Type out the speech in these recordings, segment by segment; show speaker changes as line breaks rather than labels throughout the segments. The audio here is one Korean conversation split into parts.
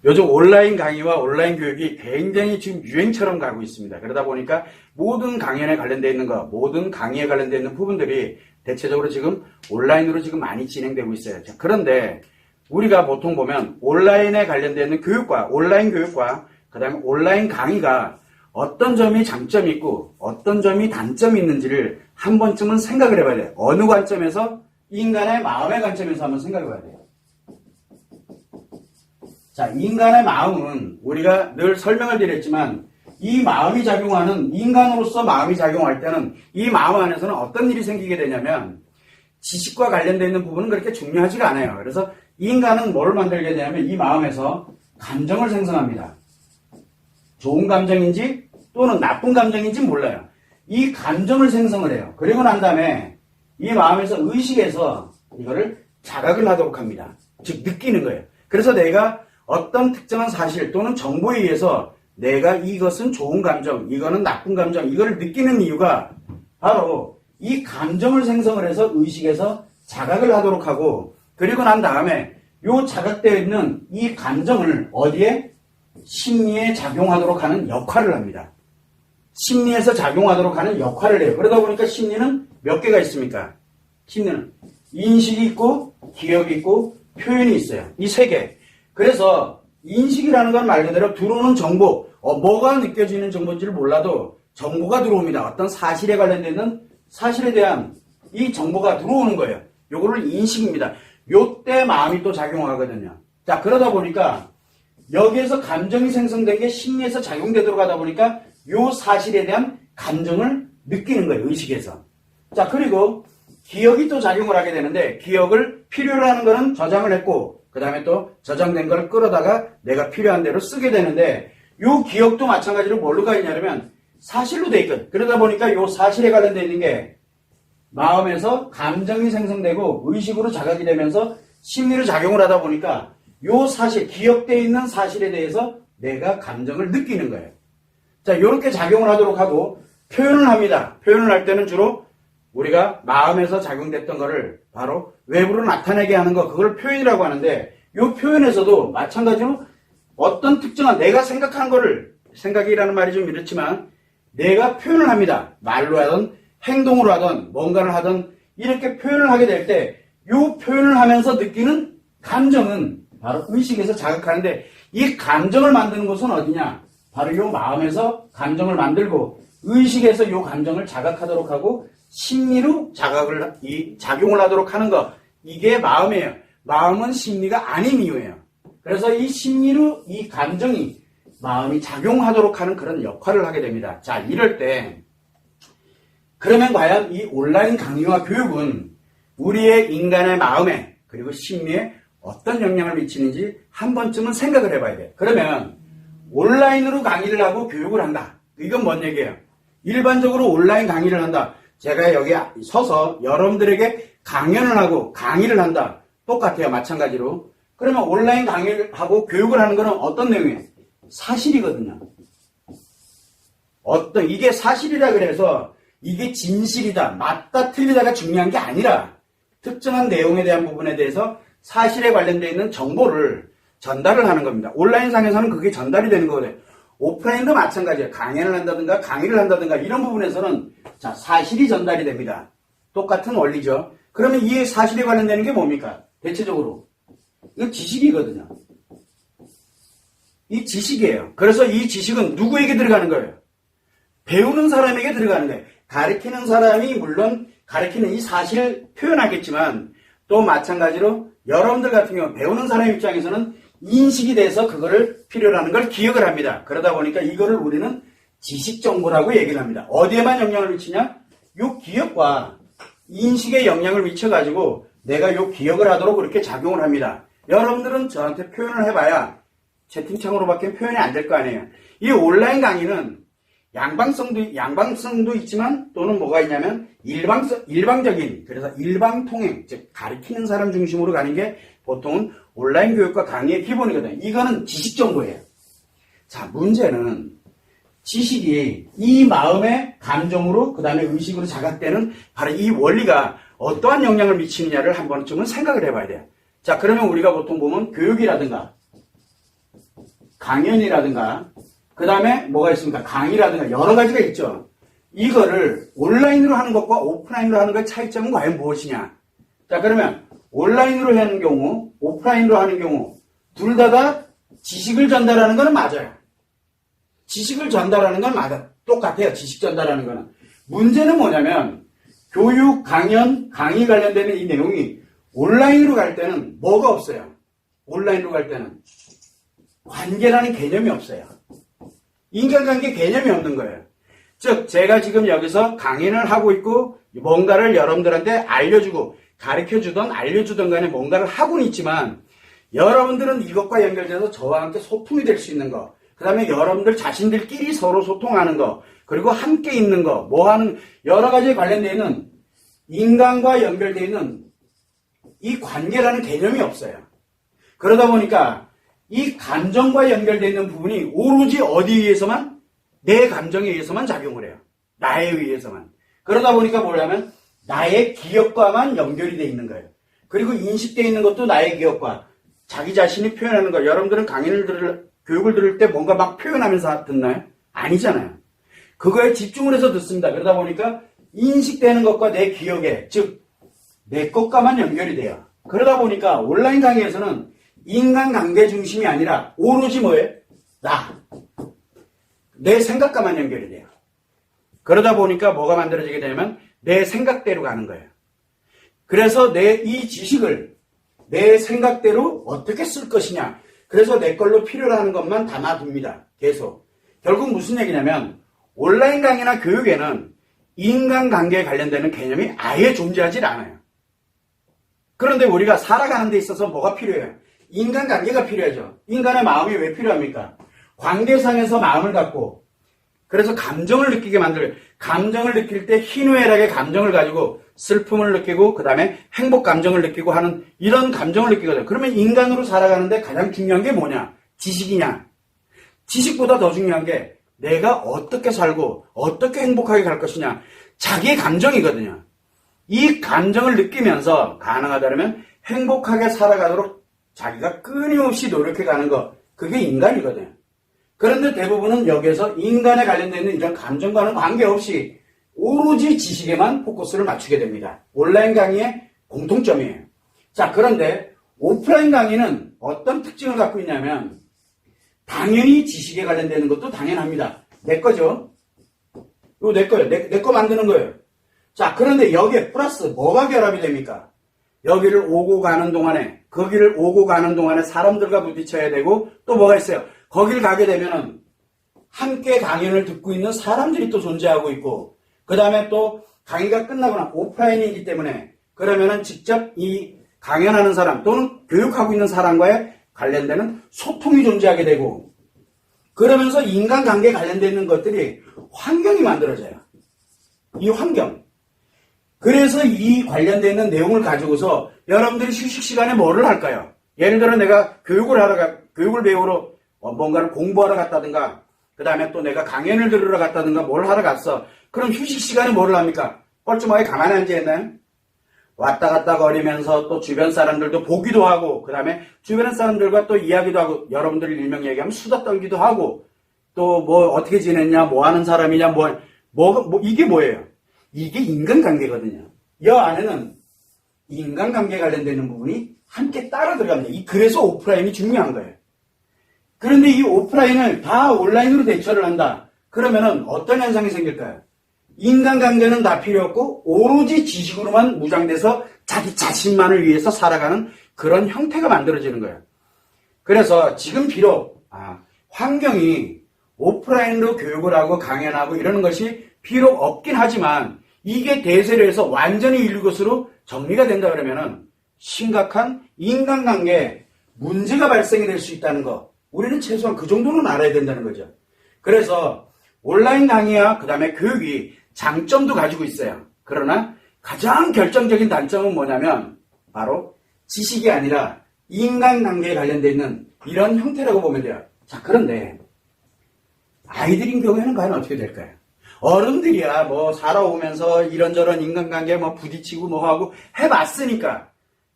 요즘 온라인 강의와 온라인 교육이 굉장히 지금 유행처럼 가고 있습니다. 그러다 보니까 모든 강연에 관련되어 있는 것, 모든 강의에 관련되어 있는 부분들이 대체적으로 지금 온라인으로 지금 많이 진행되고 있어요. 자, 그런데 우리가 보통 보면 온라인에 관련되어 있는 교육과 온라인 교육과 그 다음에 온라인 강의가 어떤 점이 장점이 있고 어떤 점이 단점이 있는지를 한 번쯤은 생각을 해봐야 돼요. 어느 관점에서? 인간의 마음의 관점에서 한번 생각해 봐야 돼요. 자, 인간의 마음은 우리가 늘 설명을 드렸지만 이 마음이 작용하는, 인간으로서 마음이 작용할 때는 이 마음 안에서는 어떤 일이 생기게 되냐면 지식과 관련되어 있는 부분은 그렇게 중요하지가 않아요. 그래서 인간은 뭘 만들게 되냐면 이 마음에서 감정을 생성합니다. 좋은 감정인지 또는 나쁜 감정인지 몰라요. 이 감정을 생성을 해요. 그리고 난 다음에 이 마음에서 의식에서 이거를 자각을 하도록 합니다. 즉 느끼는 거예요. 그래서 내가 어떤 특정한 사실 또는 정보에 의해서 내가 이것은 좋은 감정, 이거는 나쁜 감정, 이거를 느끼는 이유가 바로 이 감정을 생성을 해서 의식에서 자각을 하도록 하고, 그리고 난 다음에 요 자각되어 있는 이 감정을 어디에? 심리에 작용하도록 하는 역할을 합니다. 심리에서 작용하도록 하는 역할을 해요. 그러다 보니까 심리는 몇 개가 있습니까? 심리는 인식이 있고 기억이 있고 표현이 있어요. 이 세 개. 그래서 인식이라는 건 말 그대로 들어오는 정보, 뭐가 느껴지는 정보인지를 몰라도 정보가 들어옵니다. 어떤 사실에 관련되는 사실에 대한 이 정보가 들어오는 거예요. 요거를 인식입니다. 요때 마음이 또 작용하거든요. 자, 그러다 보니까 여기에서 감정이 생성된 게 심리에서 작용되도록 하다 보니까 요 사실에 대한 감정을 느끼는 거예요. 의식에서. 자, 그리고 기억이 또 작용을 하게 되는데, 기억을 필요로 하는 거는 저장을 했고 그 다음에 또 저장된 걸 끌어다가 내가 필요한 대로 쓰게 되는데, 요 기억도 마찬가지로 뭘로 가 있냐면 사실로 돼 있거든. 그러다 보니까 요 사실에 관련되어 있는 게 마음에서 감정이 생성되고 의식으로 자각이 되면서 심리로 작용을 하다 보니까 요 사실, 기억되어 있는 사실에 대해서 내가 감정을 느끼는 거예요. 자, 요렇게 작용을 하도록 하고 표현을 합니다. 표현을 할 때는 주로 우리가 마음에서 작용됐던 거를 바로 외부로 나타내게 하는 거, 그걸 표현이라고 하는데, 요 표현에서도 마찬가지로 어떤 특정한 내가 생각한 거를, 생각이라는 말이 좀 이렇지만 내가 표현을 합니다. 말로 하든 행동으로 하든 뭔가를 하든 이렇게 표현을 하게 될 때 요 표현을 하면서 느끼는 감정은 바로 의식에서 자극하는데, 이 감정을 만드는 곳은 어디냐? 바로 요 마음에서 감정을 만들고 의식에서 요 감정을 자각하도록 하고 심리로 작용을 하도록 하는 것, 이게 마음이에요. 마음은 심리가 아닌 이유예요. 그래서 이 심리로 이 감정이 마음이 작용하도록 하는 그런 역할을 하게 됩니다. 자, 이럴 때 그러면 과연 이 온라인 강의와 교육은 우리의 인간의 마음에 그리고 심리에 어떤 영향을 미치는지 한 번쯤은 생각을 해봐야 돼요. 그러면 온라인으로 강의를 하고 교육을 한다. 이건 뭔 얘기예요? 일반적으로 온라인 강의를 한다. 제가 여기 서서 여러분들에게 강연을 하고 강의를 한다. 똑같아요. 마찬가지로. 그러면 온라인 강의를 하고 교육을 하는 거는 어떤 내용이에요? 사실이거든요. 이게 사실이라 그래서 이게 진실이다, 맞다, 틀리다가 중요한 게 아니라 특정한 내용에 대한 부분에 대해서 사실에 관련되어 있는 정보를 전달을 하는 겁니다. 온라인상에서는 그게 전달이 되는 거거든요. 오프라인도 마찬가지예요. 강연을 한다든가 강의를 한다든가 이런 부분에서는 자, 사실이 전달이 됩니다. 똑같은 원리죠. 그러면 이 사실에 관련되는 게 뭡니까? 대체적으로 이건 지식이거든요. 이 지식이에요. 그래서 이 지식은 누구에게 들어가는 거예요? 배우는 사람에게 들어가는 거예요. 가르치는 사람이 물론 가르치는 이 사실을 표현하겠지만 또 마찬가지로 여러분들 같은 경우 배우는 사람 입장에서는 인식이 돼서 그거를 필요로 하는 걸 기억을 합니다. 그러다 보니까 이거를 우리는 지식정보라고 얘기를 합니다. 어디에만 영향을 미치냐? 요 기억과 인식에 영향을 미쳐가지고 내가 요 기억을 하도록 그렇게 작용을 합니다. 여러분들은 저한테 표현을 해봐야 채팅창으로밖에 표현이 안 될 거 아니에요. 이 온라인 강의는 양방성도 있지만 또는 뭐가 있냐면 일방적인, 그래서 일방통행, 즉 가르치는 사람 중심으로 가는 게 보통은 온라인 교육과 강의의 기본이거든요. 이거는 지식정보예요. 자, 문제는 지식이 이 마음의 감정으로 그 다음에 의식으로 자각되는 바로 이 원리가 어떠한 영향을 미치느냐를 한 번쯤은 생각을 해봐야 돼요. 자, 그러면 우리가 보통 보면 교육이라든가 강연이라든가 그 다음에 뭐가 있습니까? 강의라든가 여러 가지가 있죠. 이거를 온라인으로 하는 것과 오프라인으로 하는 것의 차이점은 과연 무엇이냐? 자, 그러면 온라인으로 하는 경우, 오프라인으로 하는 경우 둘 다 지식을 전달하는 것은 맞아요. 지식을 전달하는 건 맞아. 똑같아요. 지식 전달하는 거는. 문제는 뭐냐면 교육, 강연, 강의 관련되는 이 내용이 온라인으로 갈 때는 뭐가 없어요. 온라인으로 갈 때는 관계라는 개념이 없어요. 인간관계 개념이 없는 거예요. 즉 제가 지금 여기서 강연을 하고 있고 뭔가를 여러분들한테 알려주고 가르쳐주던 알려주던 간에 뭔가를 하고는 있지만 여러분들은 이것과 연결돼서 저와 함께 소통이 될 수 있는 거, 그 다음에 여러분들 자신들끼리 서로 소통하는 거, 그리고 함께 있는 거, 뭐 하는 여러 가지에 관련되어 있는 인간과 연결되어 있는 이 관계라는 개념이 없어요. 그러다 보니까 이 감정과 연결되어 있는 부분이 오로지 어디에 의해서만? 내 감정에 의해서만 작용을 해요. 나에 의해서만. 그러다 보니까 뭐냐면 나의 기억과만 연결이 되어 있는 거예요. 그리고 인식되어 있는 것도 나의 기억과 자기 자신이 표현하는 거. 여러분들은 교육을 들을 때 뭔가 막 표현하면서 듣나요? 아니잖아요. 그거에 집중을 해서 듣습니다. 그러다 보니까 인식되는 것과 내 기억에, 즉 내 것과만 연결이 돼요. 그러다 보니까 온라인 강의에서는 인간관계 중심이 아니라 오로지 뭐예요? 내 생각과만 연결이 돼요. 그러다 보니까 뭐가 만들어지게 되냐면 내 생각대로 가는 거예요. 그래서 이 지식을 내 생각대로 어떻게 쓸 것이냐. 그래서 내 걸로 필요로 하는 것만 담아둡니다. 계속. 결국 무슨 얘기냐면 온라인 강의나 교육에는 인간관계에 관련되는 개념이 아예 존재하지 않아요. 그런데 우리가 살아가는 데 있어서 뭐가 필요해요? 인간관계가 필요하죠. 인간의 마음이 왜 필요합니까? 관계상에서 마음을 갖고 그래서 감정을 느끼게 만들어요. 감정을 느낄 때 희노애락의 감정을 가지고 슬픔을 느끼고 그 다음에 행복 감정을 느끼고 하는 이런 감정을 느끼거든요. 그러면 인간으로 살아가는데 가장 중요한 게 뭐냐? 지식이냐? 지식보다 더 중요한 게 내가 어떻게 살고 어떻게 행복하게 갈 것이냐? 자기의 감정이거든요. 이 감정을 느끼면서 가능하다면 행복하게 살아가도록 자기가 끊임없이 노력해가는 것, 그게 인간이거든요. 그런데 대부분은 여기에서 인간에 관련되어 있는 이런 감정과는 관계없이 오로지 지식에만 포커스를 맞추게 됩니다. 온라인 강의의 공통점이에요. 자, 그런데 오프라인 강의는 어떤 특징을 갖고 있냐면 당연히 지식에 관련되는 것도 당연합니다. 내 거죠. 이거 내 거예요. 내 거 만드는 거예요. 자, 그런데 여기에 플러스 뭐가 결합이 됩니까? 여기를 오고 가는 동안에, 거기를 오고 가는 동안에 사람들과 부딪혀야 되고 또 뭐가 있어요? 거길 가게 되면은 함께 강연을 듣고 있는 사람들이 또 존재하고 있고 그 다음에 또 강의가 끝나거나 오프라인이기 때문에 그러면은 직접 이 강연하는 사람 또는 교육하고 있는 사람과의 관련되는 소통이 존재하게 되고 그러면서 인간관계에 관련되어 있는 것들이 환경이 만들어져요. 이 환경. 그래서 이 관련되어 있는 내용을 가지고서 여러분들이 휴식 시간에 뭐를 할까요? 예를 들어 내가 교육을 배우러 뭔가를 공부하러 갔다든가 그 다음에 또 내가 강연을 들으러 갔다든가 뭘 하러 갔어. 그럼 휴식 시간에 뭐를 합니까? 뻘쭘하게 가만히 앉아있나요? 왔다 갔다 거리면서 또 주변 사람들도 보기도 하고 그 다음에 주변 사람들과 또 이야기도 하고 여러분들이 일명 얘기하면 수다 떨기도 하고 또 뭐 어떻게 지냈냐 뭐 하는 사람이냐 이게 뭐예요? 이게 인간관계거든요. 이 안에는 인간관계에 관련되는 부분이 함께 따라 들어갑니다. 그래서 오프라인이 중요한 거예요. 그런데 이 오프라인을 다 온라인으로 대처를 한다. 그러면은 어떤 현상이 생길까요? 인간관계는 다 필요 없고 오로지 지식으로만 무장돼서 자기 자신만을 위해서 살아가는 그런 형태가 만들어지는 거예요. 그래서 지금 비록 환경이 오프라인으로 교육을 하고 강연하고 이러는 것이 비록 없긴 하지만 이게 대세로 해서 완전히 인류것으로 정리가 된다 그러면은 심각한 인간관계에 문제가 발생이 될 수 있다는 거 우리는 최소한 그 정도는 알아야 된다는 거죠. 그래서 온라인 강의와 그 다음에 교육이 장점도 가지고 있어요. 그러나 가장 결정적인 단점은 뭐냐면 바로 지식이 아니라 인간관계에 관련되어 있는 이런 형태라고 보면 돼요. 자, 그런데 아이들인 경우에는 과연 어떻게 될까요? 어른들이야 뭐 살아오면서 이런저런 인간관계에 뭐 부딪히고 뭐 하고 해봤으니까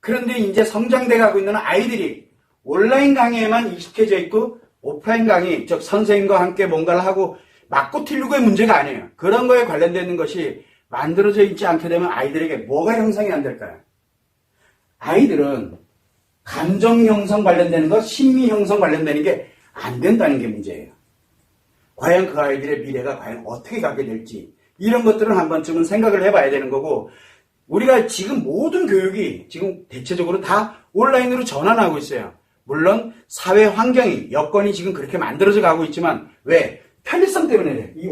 그런데 이제 성장돼 가고 있는 아이들이 온라인 강의에만 익숙해져 있고 오프라인 강의, 즉 선생님과 함께 뭔가를 하고 맞고 틀리고의 문제가 아니에요. 그런 거에 관련되는 것이 만들어져 있지 않게 되면 아이들에게 뭐가 형성이 안 될까요? 아이들은 감정 형성 관련되는 것, 심리 형성 관련되는 게 안 된다는 게 문제예요. 과연 그 아이들의 미래가 과연 어떻게 가게 될지 이런 것들은 한 번쯤은 생각을 해봐야 되는 거고, 우리가 지금 모든 교육이 지금 대체적으로 다 온라인으로 전환하고 있어요. 물론 사회 환경이, 여건이 지금 그렇게 만들어져 가고 있지만 왜? 편리성 때문에 그래요. 이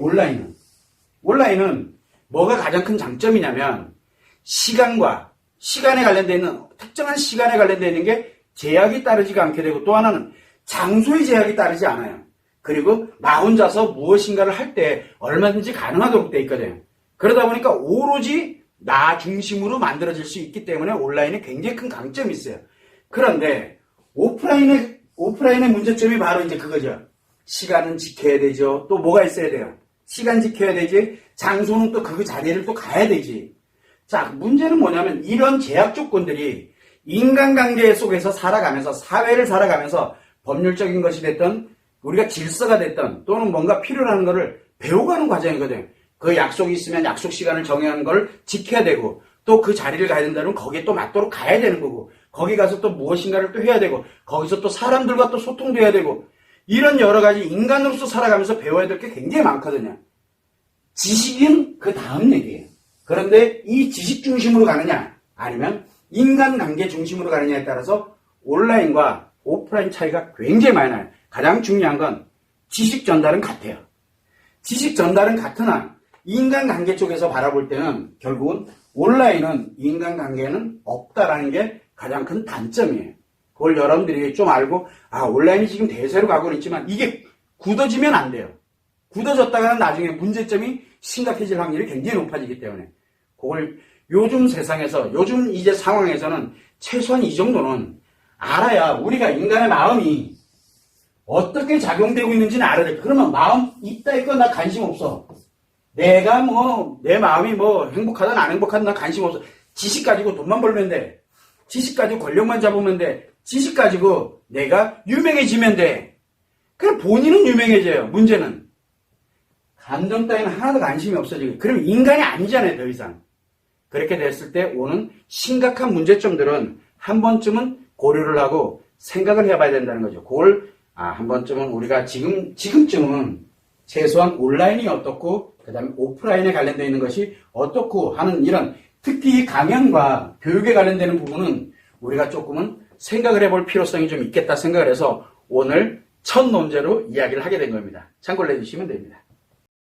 온라인은 뭐가 가장 큰 장점이냐면 시간에 관련되어 있는, 특정한 시간에 관련되어 있는 게 제약이 따르지가 않게 되고, 또 하나는 장소의 제약이 따르지 않아요. 그리고 나 혼자서 무엇인가를 할 때 얼마든지 가능하도록 되어 있거든요. 그러다 보니까 오로지 나 중심으로 만들어질 수 있기 때문에 온라인에 굉장히 큰 강점이 있어요. 그런데 오프라인의 문제점이 바로 이제 그거죠. 시간은 지켜야 되죠. 또 뭐가 있어야 돼요? 시간 지켜야 되지. 장소는 또 그 자리를 또 가야 되지. 자, 문제는 뭐냐면 이런 제약 조건들이 인간관계 속에서 살아가면서, 사회를 살아가면서 법률적인 것이 됐든 우리가 질서가 됐든 또는 뭔가 필요로 하는 거를 배워가는 과정이거든요. 그 약속이 있으면 약속 시간을 정해놓은 걸 지켜야 되고, 또 그 자리를 가야 된다면 거기에 또 맞도록 가야 되는 거고, 거기 가서 또 무엇인가를 또 해야 되고, 거기서 또 사람들과 또 소통도 해야 되고, 이런 여러 가지 인간으로서 살아가면서 배워야 될 게 굉장히 많거든요. 지식은 그 다음 얘기예요. 그런데 이 지식 중심으로 가느냐 아니면 인간관계 중심으로 가느냐에 따라서 온라인과 오프라인 차이가 굉장히 많이 나요. 가장 중요한 건 지식 전달은 같아요. 지식 전달은 같으나 인간관계 쪽에서 바라볼 때는 결국은 온라인은 인간관계는 없다라는 게 가장 큰 단점이에요. 그걸 여러분들이 좀 알고, 온라인이 지금 대세로 가고는 있지만 이게 굳어지면 안 돼요. 굳어졌다가는 나중에 문제점이 심각해질 확률이 굉장히 높아지기 때문에 그걸 요즘 세상에서, 요즘 이제 상황에서는 최소한 이 정도는 알아야 우리가 인간의 마음이 어떻게 작용되고 있는지는 알아야 돼. 그러면 마음 있다 이거 나 관심 없어. 내가 내 마음이 행복하든 안 행복하든 나 관심 없어. 지식 가지고 돈만 벌면 돼. 지식 가지고 권력만 잡으면 돼. 지식 가지고 내가 유명해지면 돼. 그럼 본인은 유명해져요. 문제는 감정 따위는 하나도 관심이 없어지고, 그럼 인간이 아니잖아요, 더 이상. 그렇게 됐을 때 오는 심각한 문제점들은 한 번쯤은 고려를 하고 생각을 해봐야 된다는 거죠. 그걸 한 번쯤은 우리가 지금쯤은 최소한 온라인이 어떻고 그 다음에 오프라인에 관련되어 있는 것이 어떻고 하는 이런, 특히 이 강연과 교육에 관련되는 부분은 우리가 조금은 생각을 해볼 필요성이 좀 있겠다 생각을 해서 오늘 첫 논제로 이야기를 하게 된 겁니다. 참고를 해주시면 됩니다.